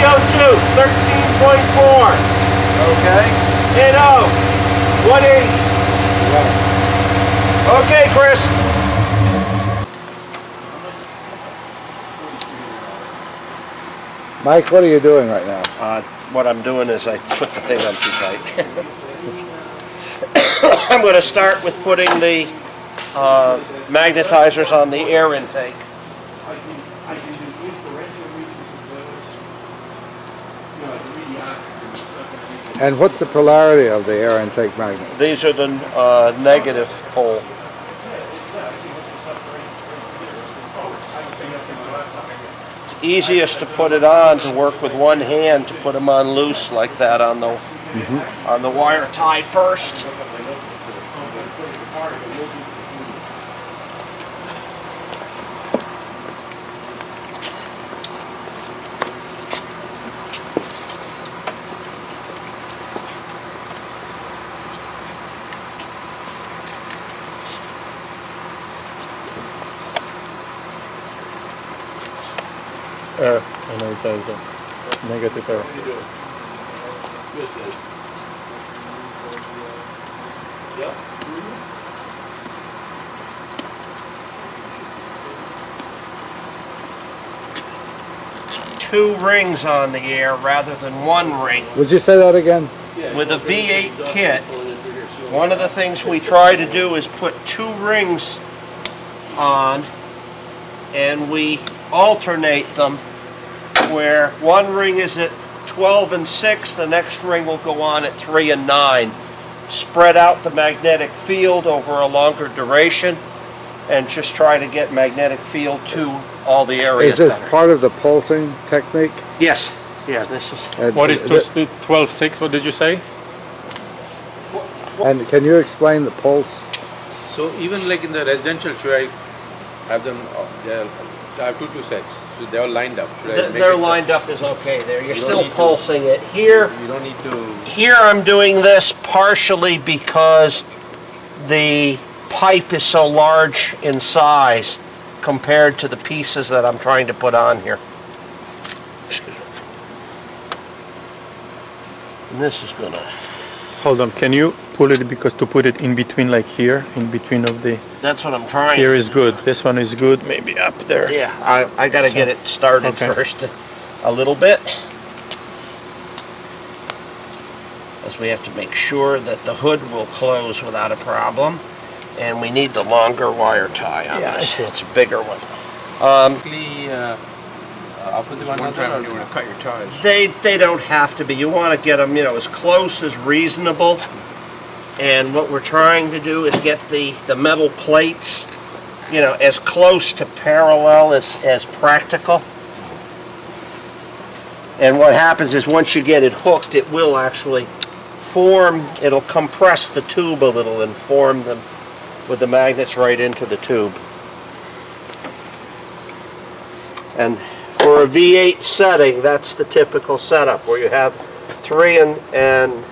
CO2, 13.4. Okay. NO, 180. Okay, Chris. Mike, what are you doing right now? What I'm doing is I put the thing on too tight. I'm going to start with putting the magnetizers on the air intake. And what's the polarity of the air intake magnet? These are the negative pole. It's easiest to put it on to work with one hand, to put them on loose like that on the wire tie first. Error. I know it has a negative error. Two rings on the air rather than one ring. Would you say that again? With a V-8 kit, one of the things we try to do is put two rings on, and we alternate them, where one ring is at 12 and 6, the next ring will go on at 3 and 9. Spread out the magnetic field over a longer duration and just try to get magnetic field to all the areas. Is this better. part of the pulsing technique? Yes. Yeah, this is... What is 12.6? What did you say? And can you explain the pulse? So even like in the residential, should I have them, I have two sets, so they're all lined up. They're lined up is okay there. You're still pulsing it. Here, you don't need to... Here I'm doing this partially because the pipe is so large in size compared to the pieces that I'm trying to put on here. And this is gonna... Hold on, can you pull it, because to put it in between, like here, in between of the... That's what I'm trying. Here is good, this one is good, maybe up there. Yeah, I gotta get it started first a little bit. As we have to make sure that the hood will close without a problem. And we need the longer wire tie on this. It's a bigger one. One time when you want to cut your ties. They don't have to be. You want to get them, you know, as close as reasonable. And what we're trying to do is get the metal plates, you know, as close to parallel as practical. And what happens is once you get it hooked, it will actually form, it'll compress the tube a little and form them with the magnets right into the tube. And for a V8 setting, that's the typical setup, where you have 3 and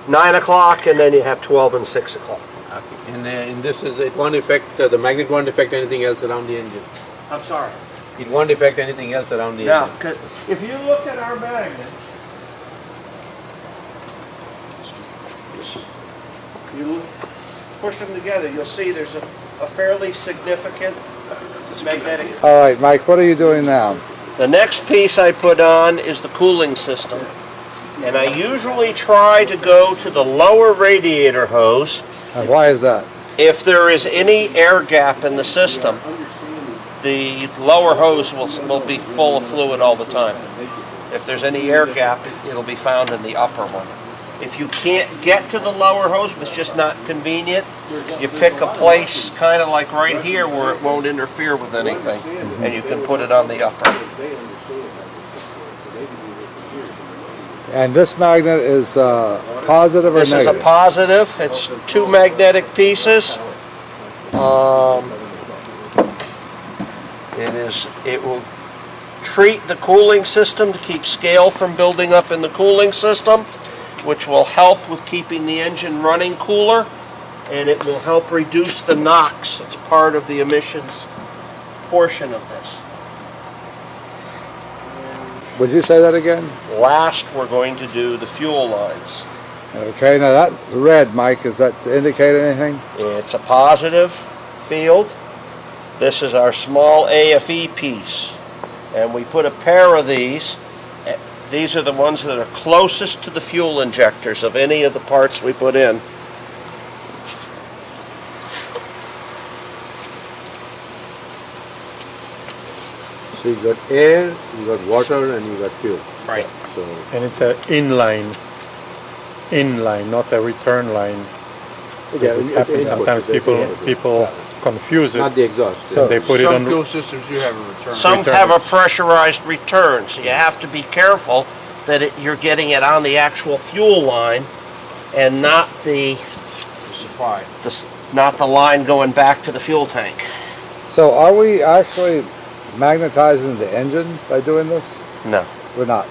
9 o'clock, and then you have 12 and 6 o'clock. Okay. And in this, it won't affect, the magnet won't affect anything else around the engine? I'm sorry? It won't affect anything else around the engine? No, if you look at our magnets, you push them together, you'll see there's a fairly significant magnetic... All right, Mike, what are you doing now? The next piece I put on is the cooling system. And I usually try to go to the lower radiator hose. And why is that? If there is any air gap in the system, the lower hose will be full of fluid all the time. If there's any air gap, it'll be found in the upper one. If you can't get to the lower hose, if it's just not convenient, you pick a place kind of like right here where it won't interfere with anything, and you can put it on the upper. And this magnet is positive or negative? This is a positive. It's 2 magnetic pieces. It will treat the cooling system to keep scale from building up in the cooling system, which will help with keeping the engine running cooler, and it will help reduce the NOx. It's part of the emissions portion of this. Would you say that again? Last, we're going to do the fuel lines. Okay, now that red, Mike, does that indicate anything? It's a positive field. This is our small AFE piece. And we put a pair of these. These are the ones that are closest to the fuel injectors of any of the parts we put in. So you got air, you got water, and you got fuel. Right. So And it's an inline, not a return line. Because it happens sometimes people confuse it. not the exhaust. So they put it on. Some fuel systems do have a return. Some have a pressurized return, so you have to be careful that you're getting it on the actual fuel line and not the supply. not the line going back to the fuel tank. So are we actually magnetizing the engine by doing this? No. We're not.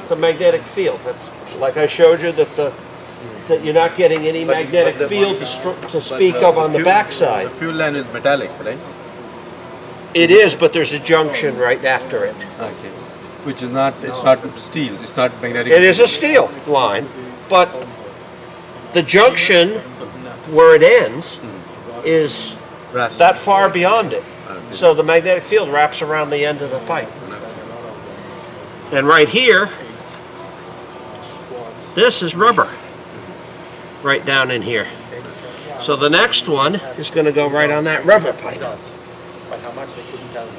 It's a magnetic field. That's like I showed you that you're not getting any magnetic field to speak of on the backside. The fuel line is metallic, right? It is, but there's a junction right after it. Okay. Which is not, it's not steel, it's not magnetic. It is a steel line, but the junction where it ends is that far beyond it. So the magnetic field wraps around the end of the pipe. And right here, this is rubber, right down in here. So the next one is going to go right on that rubber pipe. But how much they couldn't tell me.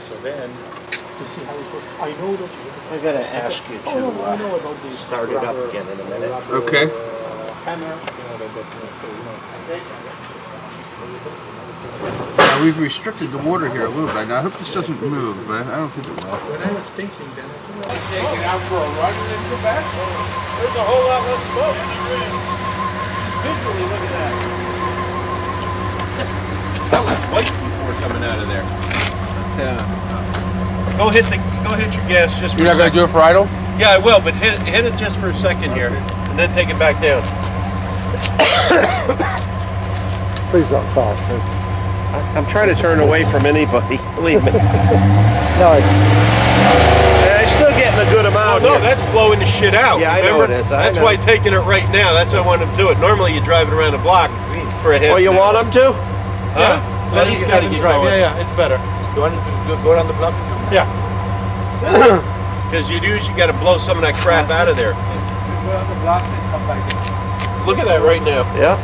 So then, to see how we put, I know that I got to ask you I know about the start it up again in a minute. Okay. Hammer, Now we've restricted the water here a little bit. Now I hope this doesn't move, but I don't think it will. when I was thinking then, I said, well, Take it out for a run and then go back? There's a whole lot less smoke. Visually, look at that. That was white before coming out of there. Yeah. Go hit your gas just for You're a not going to second. do it for idle? Yeah, I will, but hit it just for a second here, and then take it back down. Please don't cough. I'm trying to turn away from anybody, believe me. No, I'm still getting a good amount. No, here. that's blowing the shit out. Yeah, I know remember? it is. I That's know. why taking it right now. That's how I want to do it. Normally you drive it around the block for a half. Oh, you want them to? Huh? Well, he's got to get going. yeah, it's better. You want to go around the block? Yeah. Because you usually got to blow some of that crap out of there. Go around the block and come back in. Look at that right now. Yeah.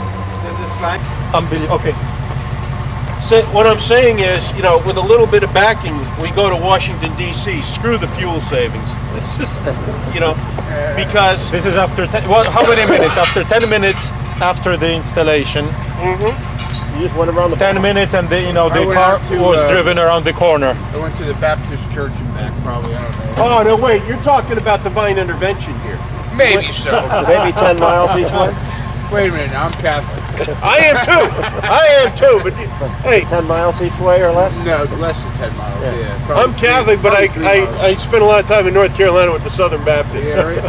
Then this flag. Okay. So what I'm saying is, you know, with a little bit of backing, we go to Washington, D.C. Screw the fuel savings. This is, you know, because... This is after 10, well, how many minutes? After 10 minutes after the installation. You just went around the 10 minutes and the, the went car out to, was driven around the corner. I went to the Baptist church and back, probably, I don't know. Oh, no, wait, you're talking about divine intervention here. Maybe so. Maybe 10 miles each way. Wait a minute, now I'm Catholic. I am too, but hey, 10 miles each way or less? No, less than 10 miles, yeah. Probably I'm Catholic, but probably 3 miles. I spent a lot of time in North Carolina with the Southern Baptists. Yeah, right.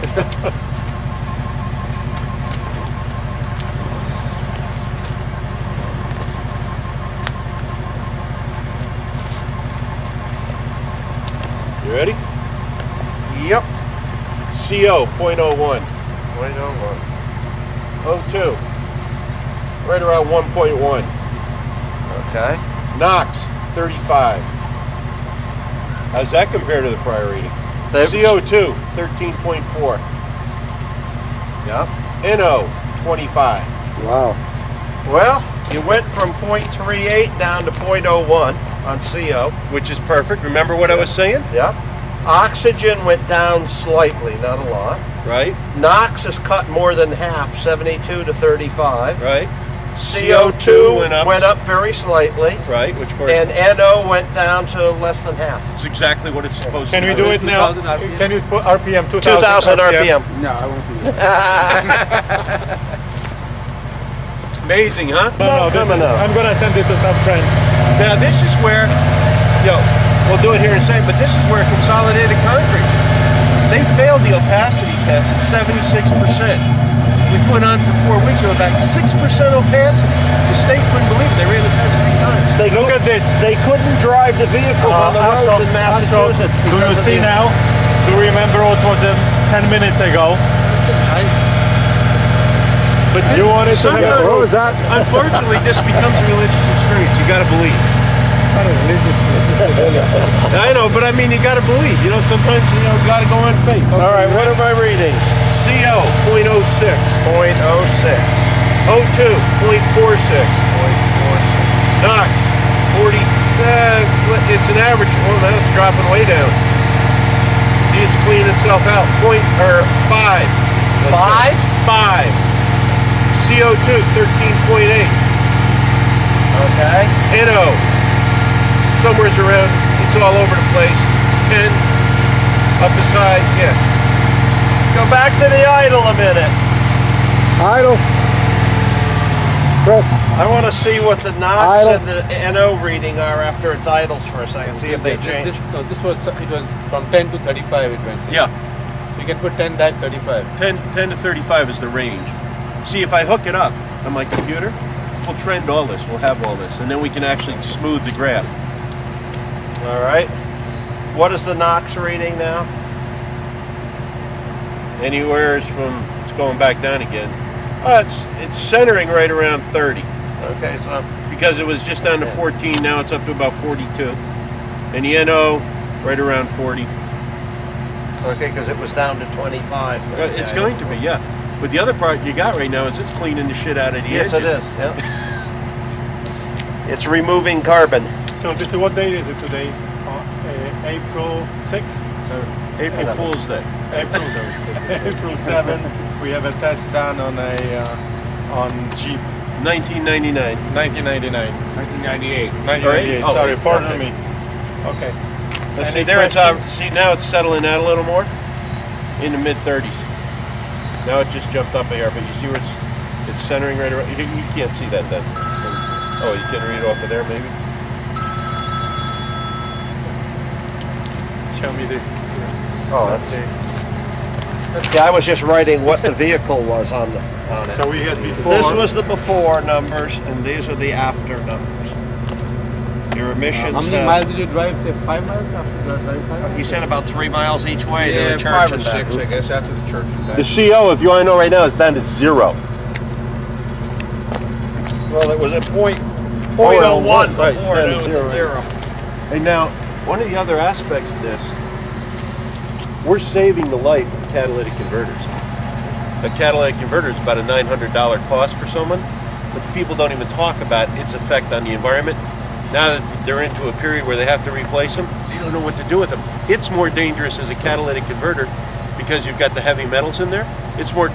You ready? Yep. CO 0.01. 0.01. O2. Right around 1.1. Okay. NOx 35. How's that compare to the prior reading? CO2 13.4. Yep. NO 25. wow. Well, you went from 0.38 down to 0.01 on CO. Which is perfect. Remember what I was saying? Yep. Oxygen went down slightly, not a lot. Right? NOx is cut more than half, 72 to 35. Right? CO2 went up very slightly, right? Which and NO went down to less than half. It's exactly what it's supposed Can to we do. do it now? 2000 RPM? Can you put RPM 2,000 RPM. No, I won't do that. Amazing, huh? No, I'm gonna send it to some friends. Now this is where, we'll do it here in a second, but this is where Consolidated Concrete, they failed the opacity test at 76%. We put on for 4 weeks, we were about 6% opacity. The state couldn't believe it. They ran the test 3 times. Look at this. They couldn't drive the vehicles on the roads in Massachusetts. Do you see now? Do you remember what was 10 minutes ago? But You wanted to sometimes, have- What was that? unfortunately, this becomes a religious experience. You got to believe. I know, but I mean, you got to believe. Sometimes you got to go on faith. All right, what am I reading? CO 0.06, 0.06. O2 0.46, NOx 40. It's an average. Well, now it's dropping way down. See, it's cleaning itself out. 5. 5? 5. CO2 13.8. Okay. NO somewhere's around. It's all over the place. 10 up as high. Yeah. Go back to the idle a minute. Idle. Chris, I want to see what the NOx Idle. and the NO reading are after it's idles for a second. See if they change. It was from 10 to 35 it went. Yeah. You can put 10-35. 10 to 35 is the range. See, if I hook it up on my computer, we'll trend all this. We'll have all this, and then we can actually smooth the graph. All right. What is the NOx reading now? Anywhere is from, it's going back down again. It's centering right around 30. Okay, so Because it was just down to 14, now it's up to about 42. And the NO, right around 40. okay, because it was down to 25. It's going to be, yeah. But the other part you got right now is it's cleaning the shit out of the Yes, engine. it is. Yep. It's removing carbon. So this is what day is it today? April 6th? April Fool's Day. April, April 7th. We have a test done on Jeep. 1999. 1999. 1998. 1998. Oh, Sorry, wait, pardon okay. me. Okay. Let's Any see, there it's questions? see, now it's settling out a little more in the mid 30s. Now it just jumped up a hair, but you see where it's centering right around. You can't see that then. Oh, you can read off of there maybe. Show me the. Oh, that's. Yeah, I was just writing what the vehicle was on it. So we had before. This was the before numbers, and these are the after numbers. Your emissions. How many miles did you drive? Say 5 miles after the drive 5 miles? He said about 3 miles each way to Yeah, the church 5 or and back. 6, I guess, after the church and The that. CO, if you want to know right now, is down to 0. Well, it was at point Right, 0.01 right, before, down now to it's at 0. And now, one of the other aspects of this, we're saving the life of catalytic converters. A catalytic converter is about a $900 cost for someone, but people don't even talk about its effect on the environment. Now that they're into a period where they have to replace them, they don't know what to do with them. It's more dangerous as a catalytic converter because you've got the heavy metals in there. It's more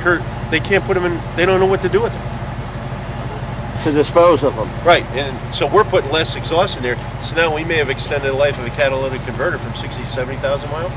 they can't put them in, they don't know what to do with them. To dispose of them. Right, and so we're putting less exhaust in there, so now we may have extended the life of a catalytic converter from 60 to 70,000 miles.